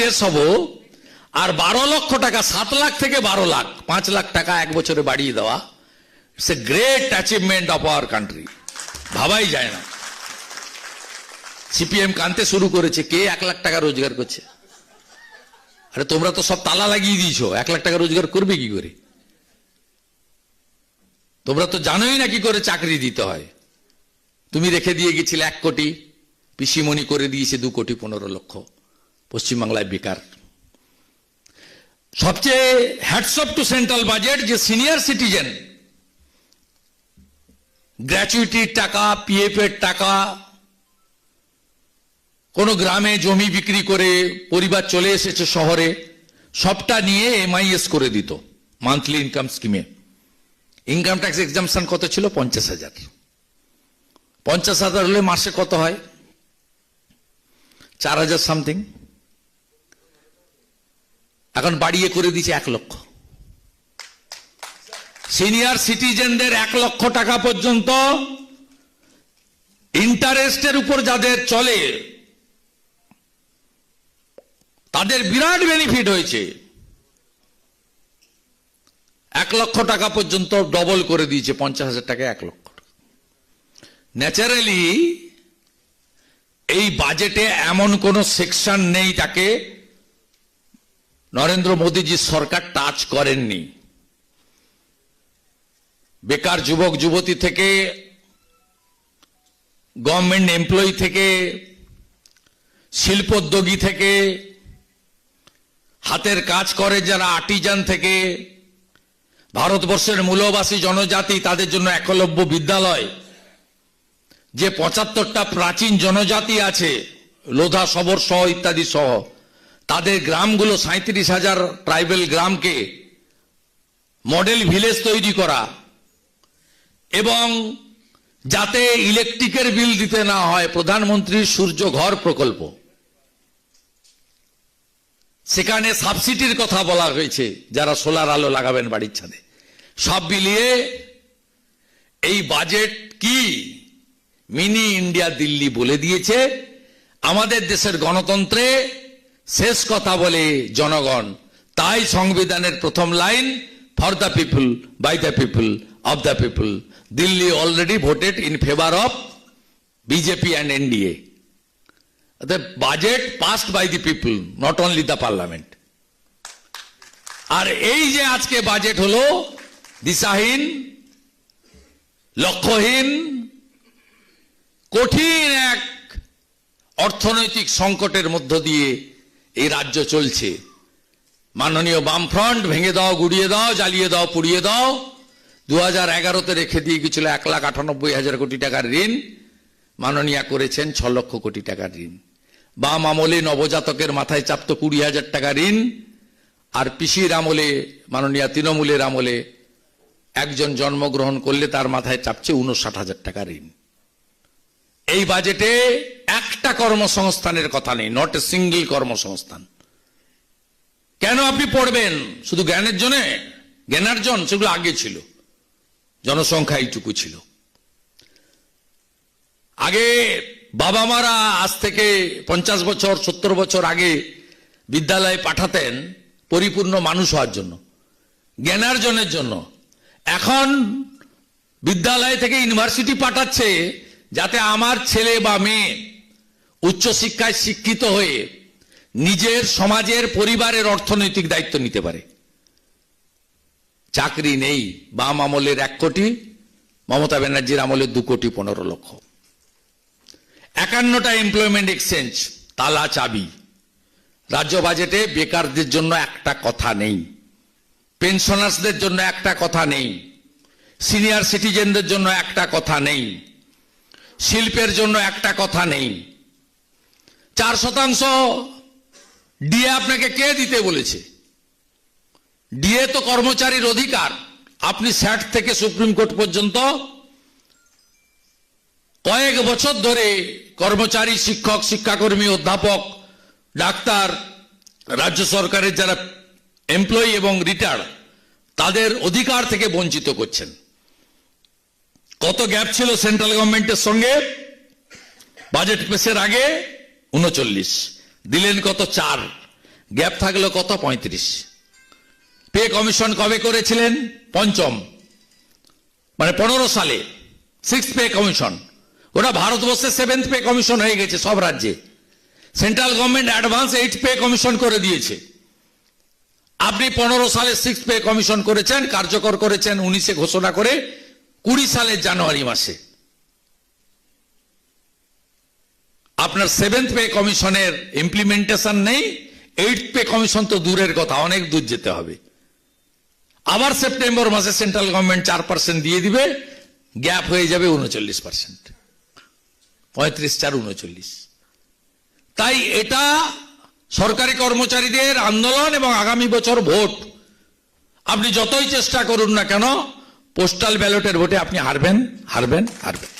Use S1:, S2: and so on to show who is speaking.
S1: দেশ হব আর 12 লক্ষ টাকা 7 লাখ থেকে 12 লাখ 5 লাখ টাকা এক বছরে বাড়িয়ে দেওয়া it's a great achievement of our country. ভাবাই যায় না। সিপিএম কানতে শুরু করেছে, কে 1 লাখ টাকা রোজগার করছে? আরে তোমরা তো সব তালা লাগিয়ে দিয়েছো, 1 লাখ টাকা রোজগার করবে কি করে? তোমরা তো জানোই না কি করে চাকরি দিতে হয়। তুমি রেখে দিয়ে গেছিলে 1 কোটি, পিসিমণি করে দিয়েছে 2 কোটি 15 লক্ষ পশ্চিমবাংলায় বেকার। সবচেয়ে hats off to central budget যে সিনিয়র সিটিজেন গ্র্যাচুইটির টাকা, পিএফ এর টাকা, কোন গ্রামে জমি বিক্রি করে পরিবার চলে এসেছে শহরে, সবটা নিয়ে এমআইএস করে দিত মান্থলি ইনকাম স্কিমে। ইনকাম ট্যাক্স এক্সাম্পশন কত ছিল? 50,000। 50,000 হলে মাসে কত হয়? 4,000 সামথিং। এখন বাড়িয়ে করে দিয়েছে 1 লক্ষ। সিনিয়র সিটিজেনদের 1 লক্ষ টাকা পর্যন্ত ইন্টারেস্টের উপর যাদের চলে তাদের বিরাট বেনিফিট হয়েছে। 1 লক্ষ টাকা পর্যন্ত ডবল করে দিয়েছে, 50,000 টাকা 1 লক্ষ। ন্যাচারালি এই বাজেটে এমন কোন সেকশন নেই তাকে নরেন্দ্র মোদীজি সরকার টাচ করেননি। বেকার যুবক যুবতী থেকে, গভর্নমেন্ট এমপ্লয়ি থেকে, শিল্পোদ্যোগী থেকে, হাতের কাজ করে যারা আর্টিজান থেকে, ভারতবর্ষের মূলবাসী জনজাতি তাদের জন্য একলব্য বিদ্যালয়, যে 75টা প্রাচীন জনজাতি আছে লোধা সবর সহ ইত্যাদি সহ, তাদের গ্রামগুলো 37,000 ট্রাইবেল গ্রামকে মডেল ভিলেজ তৈরি করা, এবং যাতে ইলেকট্রিকের বিল দিতে না হয় প্রধানমন্ত্রীর সূর্য ঘর প্রকল্প, সেখানে সাবসিডির কথা বলা হয়েছে যারা সোলার আলো লাগাবেন বাড়ির ছাদে। সব মিলিয়ে এই বাজেট কি মিনি ইন্ডিয়া দিল্লি বলে দিয়েছে। আমাদের দেশের গণতন্ত্রে শেষ কথা বলে জনগণ, তাই সংবিধানের প্রথম line for the people, by the people, of the people. Delhi already voted in favour of BJP and NDA. The budget passed by the people, not only the parliament. আর এই যে আজকে বাজেট হলো দিশাহীন, লক্ষ্যহীন, কঠিন এক অর্থনৈতিক সংকটের মধ্য দিয়ে এই রাজ্য চলছে। মাননীয় বামফ্রন্ট ভেঙে দাও, গুড়িয়ে দাও, জ্বালিয়ে দাও, পুড়িয়ে দাও 2011-তে রেখে দিয়ে গেছিল 1,98,000 কোটি টাকার ঋণ, মাননীয়া করেছেন 6 লক্ষ কোটি টাকার ঋণ। বাম আমলে নবজাতকের মাথায় চাপতো 20,000 টাকা ঋণ, আর পিসির আমলে, মাননীয়া তৃণমূলের আমলে একজন জন্মগ্রহণ করলে তার মাথায় চাপছে 59,000 টাকা ঋণ। এই বাজেটে একটা কর্মসংস্থানের কথা নেই, নট এ সিঙ্গেল কর্মসংস্থান। কেন আপনি পড়বেন? শুধু জ্ঞানের জন্য? জ্ঞানার্জন সেগুলো আগে ছিল, জনসংখ্যা এইটুকু ছিল। আগে বাবা মারা আজ থেকে 50 বছর 70 বছর আগে বিদ্যালয়ে পাঠাতেন পরিপূর্ণ মানুষ হওয়ার জন্য, জ্ঞানার্জনের জন্য। এখন বিদ্যালয় থেকে ইউনিভার্সিটি পাঠাচ্ছে যাতে আমার ছেলে বা মেয়ে উচ্চশিক্ষায় শিক্ষিত হয়ে নিজের, সমাজের, পরিবারের অর্থনৈতিক দায়িত্ব নিতে পারে। চাকরি নেই। বাম আমলের 1 কোটি, মমতা ব্যানার্জির আমলে 2 কোটি 15 লক্ষ। 51টা এমপ্লয়মেন্ট এক্সচেঞ্জ, তালা চাবি। রাজ্য বাজেটে বেকারদের জন্য একটা কথা নেই, পেনশনার্সদের জন্য একটা কথা নেই, সিনিয়র সিটিজেনদের জন্য একটা কথা নেই, শিল্পের জন্য একটা কথা নেই। 4% ডিএ আপনাকে কে দিতে বলেছে? ডিএ তো কর্মচারীর অধিকার। আপনি স্যাট থেকে সুপ্রিম কোর্ট পর্যন্ত কয়েক বছর ধরে কর্মচারী, শিক্ষক, শিক্ষাকর্মী, অধ্যাপক, ডাক্তার, রাজ্য সরকারের যারা এমপ্লয়ি এবং রিটায়ার্ড, তাদের অধিকার থেকে বঞ্চিত করছেন। কত গ্যাপ ছিল সেন্ট্রাল গভর্নমেন্টের সঙ্গে? বাজেট পেশের আগে 39, দিলেন কত? 4। গ্যাপ থাকলো কত? 35। পে কমিশন কবে করেছিলেন? পঞ্চম, মানে 15 সালে 6th পে কমিশন। ওটা ভারতবর্ষে 7th পে কমিশন হয়ে গেছে সব রাজ্যে। Central government advance 8th pay commission করে দিয়েছে। আপনি 15 সালে 6th পে কমিশন করেছেন, কার্যকর করেছেন 19-এ ঘোষণা করে 20 সালের জানুয়ারি মাসে। আপনার 7th পে কমিশনের ইমপ্লিমেন্টেশন নেই, 8th পে কমিশন তো দূরের কথা, অনেক দূর যেতে হবে। আবার সেপ্টেম্বর মাসে সেন্ট্রাল গভর্নমেন্ট 4% দিয়ে দিবে, গ্যাপ হয়ে যাবে 39%। 35-4-39। তাই এটা সরকারি কর্মচারীদের আন্দোলন এবং আগামী বছর ভোট। আপনি যতই চেষ্টা করুন না কেন, পোস্টাল ব্যালটের ভোটে আপনি হারবেন, হারবেন, হারবেন।